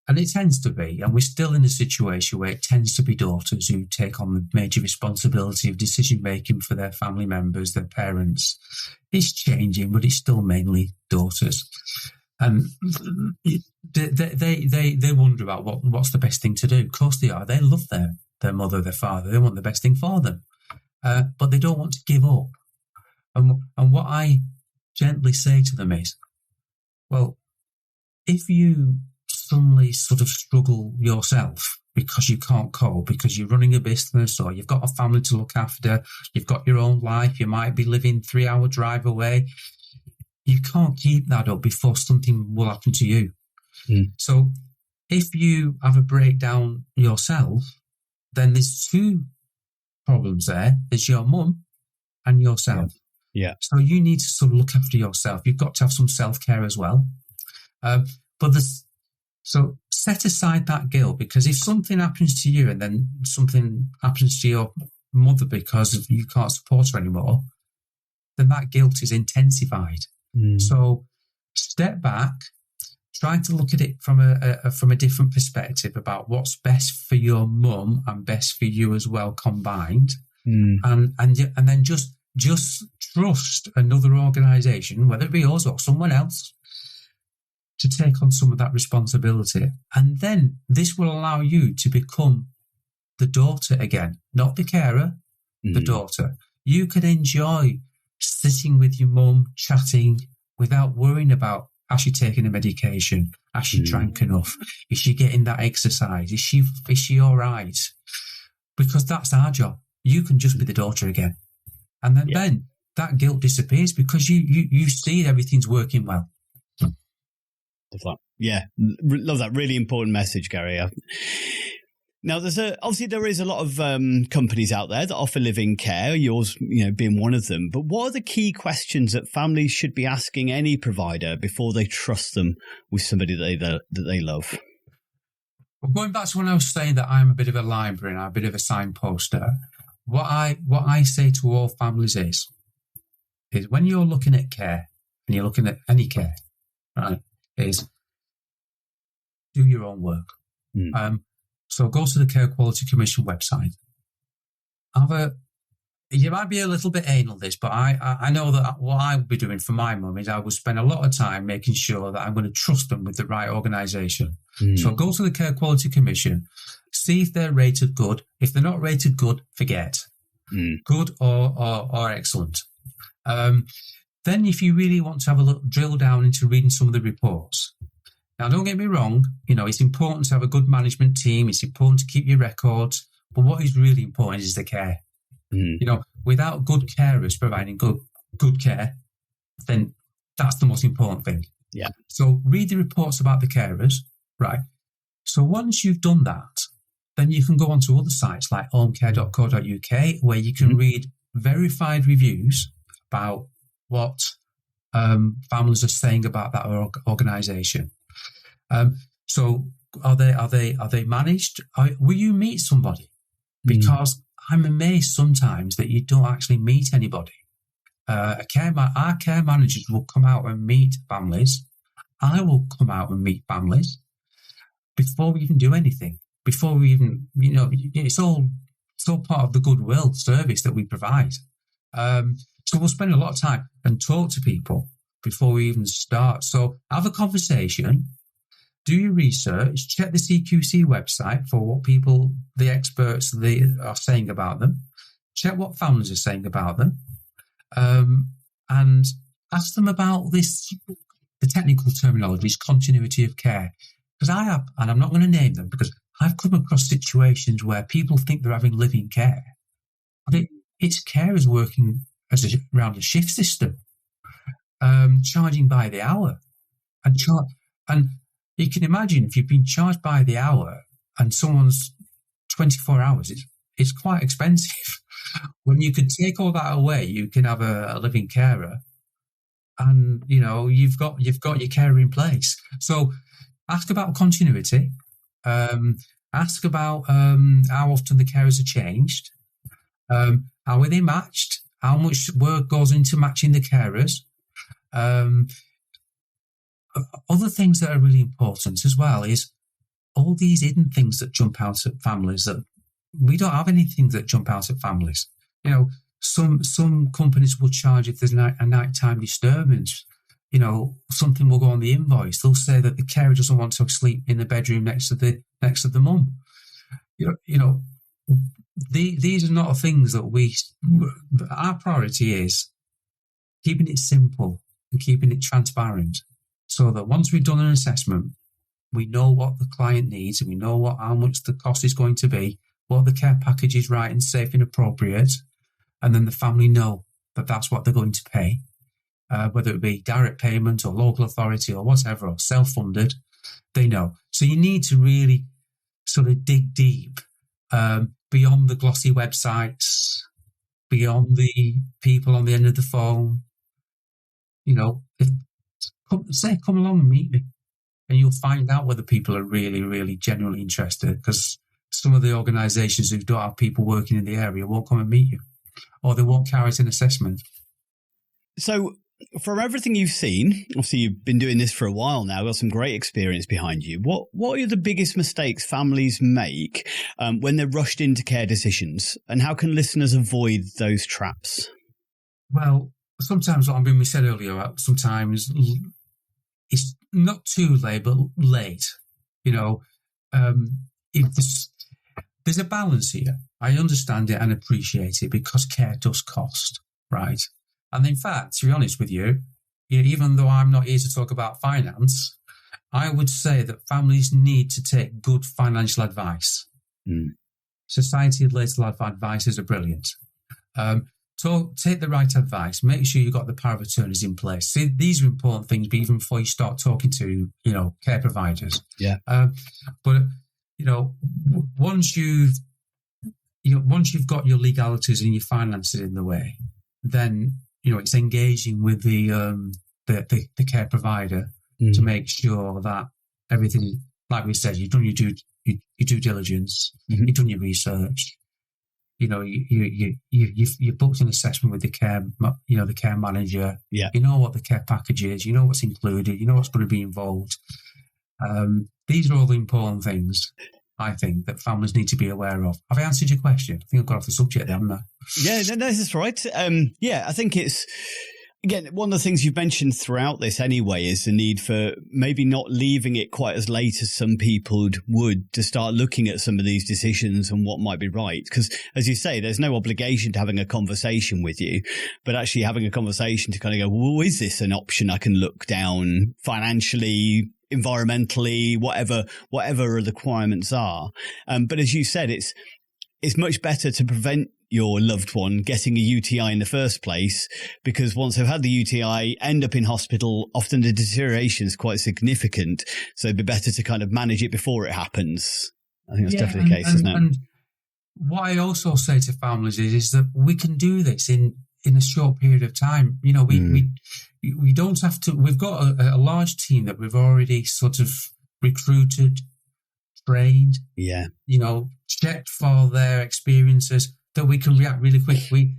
and it tends to be, and we're still in a situation where it tends to be daughters who take on the major responsibility of decision-making for their family members, their parents. It's changing, but it's still mainly daughters. And they wonder about what's the best thing to do. Of course they are. They love their mother, their father. They want the best thing for them. But they don't want to give up. And what I gently say to them is, well, if you suddenly sort of struggle yourself because you can't cope, because you're running a business or you've got a family to look after, you've got your own life, you might be living 3-hour drive away, you can't keep that up before something will happen to you. So if you have a breakdown yourself, then there's 2 problems there. There's your mum and yourself. Yeah. So you need to sort of look after yourself. You've got to have some self-care as well. So set aside that guilt, because if something happens to you and then something happens to your mother because you can't support her anymore, then that guilt is intensified. So step back, try to look at it from a different perspective about what's best for your mum and best for you as well combined, and then just trust another organisation, whether it be us or someone else, to take on some of that responsibility. And then this will allow you to become the daughter again, not the carer, the daughter. You can enjoy sitting with your mum, chatting, without worrying about, has she taken a medication? Has she drank enough? Is she getting that exercise? Is she all right? Because that's our job. You can just be the daughter again. And then that guilt disappears because you see everything's working well. Yeah, love that. Really important message, Gary. Now, there is a lot of companies out there that offer live-in care, yours being one of them. But what are the key questions that families should be asking any provider before they trust them with somebody that they love? Well, going back to when I was saying that I'm a bit of a library and I'm a bit of a signposter, what I say to all families is when you're looking at care, and you're looking at any care, right, is do your own work. So go to the Care Quality Commission website. You might be a little bit anal this, but I know that what I would be doing for my mum is I would spend a lot of time making sure that I'm going to trust them with the right organisation. So go to the Care Quality Commission, see if they're rated good. If they're not rated good, forget. Good or excellent. Then if you really want to have a look, drill down into reading some of the reports. Now, don't get me wrong, it's important to have a good management team. It's important to keep your records. But what is really important is the care. Without good carers providing good care, then that's the most important thing. Yeah. So read the reports about the carers, right? So once you've done that, then you can go onto other sites like homecare.co.uk, where you can read verified reviews about what families are saying about that organisation. So are they managed? Will you meet somebody? Because I'm amazed sometimes that you don't actually meet anybody. Our care managers will come out and meet families. I will come out and meet families before we even do anything. Before we even, it's all part of the goodwill service that we provide. So we'll spend a lot of time and talk to people before we even start. So have a conversation, do your research, check the CQC website for what the experts are saying about them, check what families are saying about them, and ask them about the technical terminology is continuity of care. Because and I'm not going to name them, because I've come across situations where people think they're having living care, but it's carers working around a shift system, charging by the hour. And you can imagine if you've been charged by the hour and someone's 24 hours, it's quite expensive. When you could take all that away, you can have a living carer, and you've got your carer in place. So ask about continuity. Ask about how often the carers are changed. How are they matched? How much work goes into matching the carers? Other things that are really important as well is all these hidden things that jump out at families. That we don't have anything that jump out at families. Some companies will charge if there's a nighttime disturbance. Something will go on the invoice. They'll say that the carer doesn't want to sleep in the bedroom next to the mum. These are not things that our priority is keeping it simple and keeping it transparent, so that once we've done an assessment, we know what the client needs and we know how much the cost is going to be, what the care package is right and safe and appropriate, and then the family know that that's what they're going to pay. Whether it be direct payment or local authority or whatever, or self-funded, they know. So you need to really sort of dig deep beyond the glossy websites, beyond the people on the end of the phone. Come along and meet me, and you'll find out whether people are really, really genuinely interested, because some of the organisations who don't have people working in the area won't come and meet you, or they won't carry out an assessment. So, from everything you've seen, obviously you've been doing this for a while now, got some great experience behind you. What are the biggest mistakes families make when they're rushed into care decisions, and how can listeners avoid those traps? Well, sometimes, we said earlier, sometimes it's not too late, but late. There's a balance here. I understand it and appreciate it, because care does cost, right? And in fact, to be honest with you, even though I'm not here to talk about finance, I would say that families need to take good financial advice. Society-led advisors are brilliant. Take the right advice. Make sure you've got the power of attorneys in place. See, these are important things, but even before you start talking to, care providers. Yeah. But once you've got your legalities and your finances in the way, then it's engaging with the care provider to make sure that everything, like we said, you've done your due diligence, you've done your research. You booked an assessment with the care manager. Yeah. You know what the care package is. You know what's included. You know what's going to be involved. These are all the important things, I think, that families need to be aware of. Have I answered your question? I think I've got off the subject there, haven't I? Yeah, no, that's right. I think it's, again, one of the things you've mentioned throughout this anyway is the need for maybe not leaving it quite as late as some people would to start looking at some of these decisions and what might be right. Because, as you say, there's no obligation to having a conversation with you, but actually having a conversation to kind of go, well, is this an option I can look down financially, environmentally, whatever the requirements are. But as you said, it's much better to prevent your loved one getting a UTI in the first place, because once they've had the UTI, end up in hospital, often the deterioration is quite significant. So it'd be better to kind of manage it before it happens. I think that's definitely the case, isn't it? And what I also say to families is that we can do this in a short period of time. We don't have to. We've got a large team that we've already sort of recruited, trained, Yeah. checked for their experiences, that we can react really quick. We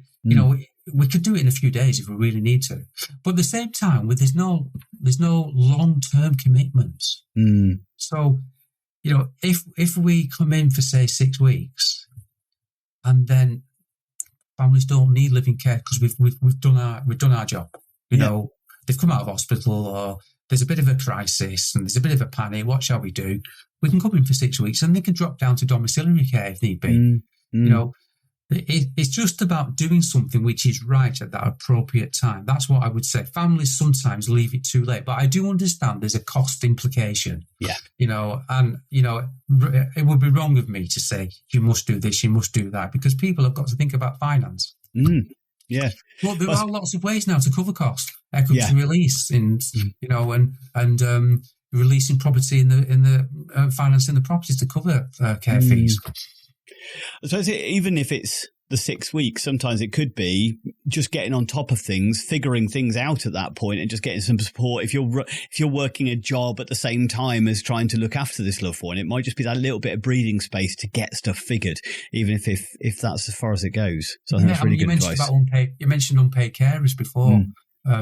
could do it in a few days if we really need to. But at the same time, there's no long-term commitments. So, if we come in for, say, 6 weeks, and then families don't need living care because we've done our job, they've come out of hospital, or there's a bit of a crisis and there's a bit of a panic. What shall we do? We can come in for 6 weeks and they can drop down to domiciliary care if need be. It's just about doing something which is right at that appropriate time. That's what I would say. Families sometimes leave it too late, but I do understand there's a cost implication. Yeah. It would be wrong of me to say, you must do this, you must do that, because people have got to think about finance. Yeah. Well, there are lots of ways now to cover costs. Equity release and releasing property in the financing the properties to cover care fees. So even if it's the 6 weeks, sometimes it could be just getting on top of things, figuring things out at that point, and just getting some support. If you're working a job at the same time as trying to look after this loved one, it might just be that little bit of breathing space to get stuff figured, even if that's as far as it goes. So I think that's really good advice. You mentioned unpaid carers before,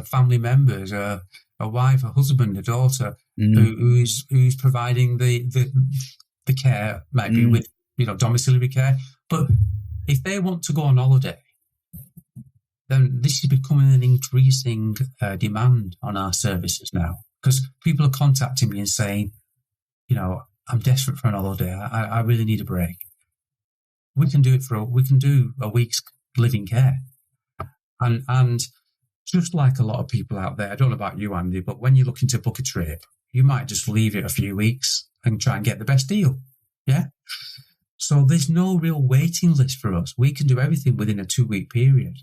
family members, a wife, a husband, a daughter, who's providing the care, maybe with domiciliary care. But if they want to go on holiday, then this is becoming an increasing demand on our services now, because people are contacting me and saying, I'm desperate for an holiday. I really need a break. We can do a week's living care. And just like a lot of people out there, I don't know about you, Andy, but when you're looking to book a trip, you might just leave it a few weeks and try and get the best deal. Yeah. So there's no real waiting list for us. We can do everything within a 2-week period.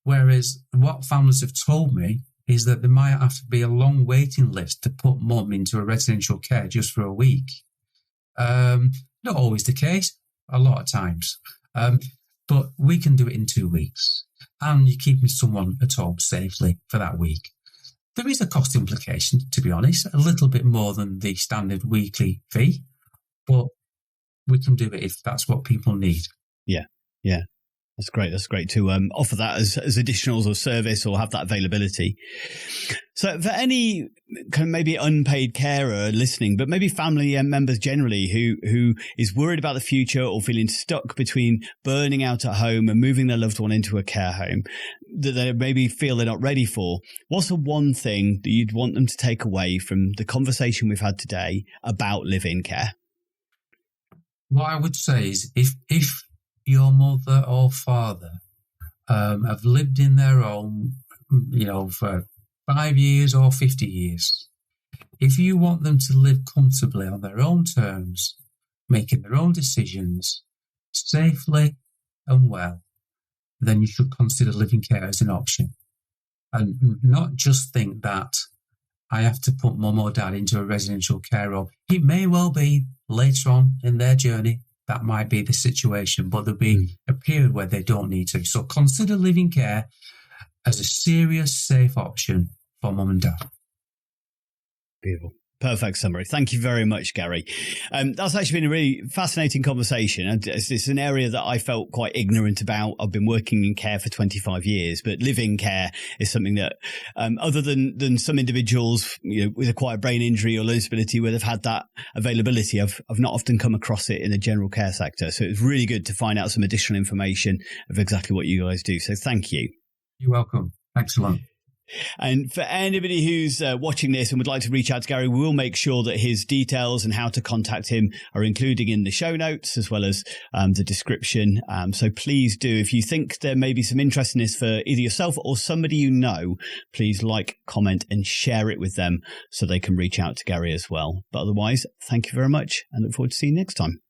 Whereas what families have told me is that there might have to be a long waiting list to put mum into a residential care just for a week. Not always the case, a lot of times. But we can do it in 2 weeks. And you're keeping someone at home safely for that week. There is a cost implication, to be honest, a little bit more than the standard weekly fee. But we can do it if that's what people need. Yeah. That's great. That's great to offer that as additionals or service, or have that availability. So for any kind of maybe unpaid carer listening, but maybe family members generally who is worried about the future or feeling stuck between burning out at home and moving their loved one into a care home that they maybe feel they're not ready for, what's the one thing that you'd want them to take away from the conversation we've had today about live-in care? What I would say is if your mother or father have lived in their home, for 5 years or 50 years, if you want them to live comfortably on their own terms, making their own decisions, safely and well, then you should consider living care as an option. And not just think that I have to put mum or dad into a residential care home. It may well be later on in their journey that might be the situation, but there'll be a period where they don't need to. So consider living care as a serious, safe option for mum and dad. Beautiful. Perfect summary. Thank you very much, Gary. That's actually been a really fascinating conversation. And it's an area that I felt quite ignorant about. I've been working in care for 25 years, but living care is something that, other than some individuals, with acquired brain injury or learning disability where they've had that availability, I've not often come across it in the general care sector. So it's really good to find out some additional information of exactly what you guys do. So thank you. You're welcome. Excellent. And for anybody who's watching this and would like to reach out to Gary, we will make sure that his details and how to contact him are included in the show notes, as well as the description. So please do, if you think there may be some interest in this for either yourself or somebody you know, please like, comment and share it with them so they can reach out to Gary as well. But otherwise, thank you very much and look forward to seeing you next time.